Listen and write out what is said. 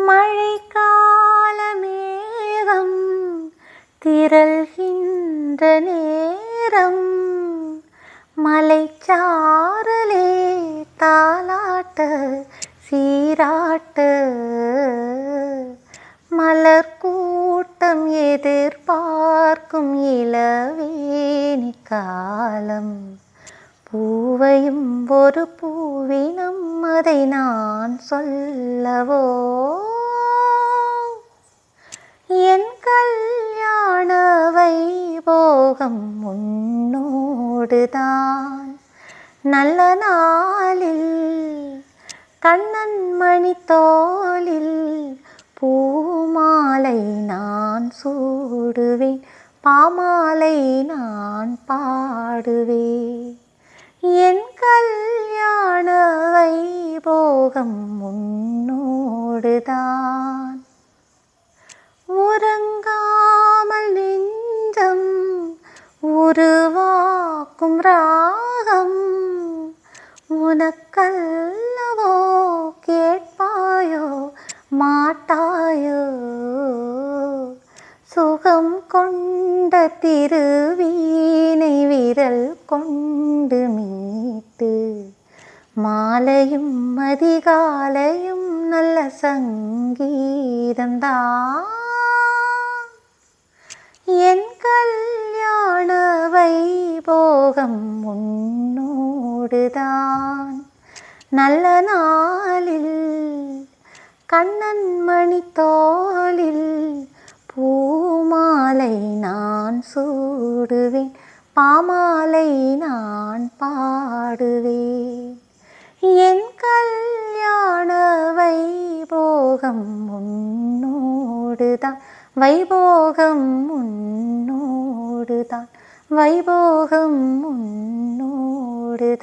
மழைக்கால மேகம் திரள்கின்ற நேரம் மலைச்சாரலே தாலாட்ட சீராட்ட மலர் கூட்டம் எதிர்பார்க்கும் இளவேனி காலம் பூவையும் ஒரு பூவினம் அதை நான் சொல்லவோ என் கல்யாண வைபோகம் உன்னோடுதான் நல்ல நாளில் கண்ணன் மணி தோளில் பூமாலை நான் சூடுவேன் பாமாலை நான் பாடுவேன் என் கல்யாண வைபோகம் உன்னோடுதான் உறங்காமல் நெஞ்சம் உருவாக்கும் ராகம் உனக்கல்லவோ கேட்பாயோ மாட்டாயோ சுகம் கொண்ட திருவீணை விரல் கொண்டு மீட்டு மாலையும் அதிகாலையும் நல்ல சங்கீதம்தான் என் கல்யாண வைபோகம் உன்னோடுதான் நல்ல நாளில் கண்ணன் மணி தோளில் பூமாலை நான் சூடுவேன் பாமாலை நான் பாடுவேன் என் கல்யாண வைபோகம் உன்னோடுதான் வைபோகம் உன்னோடுதான் வைபோகம் உன்னோடுதான்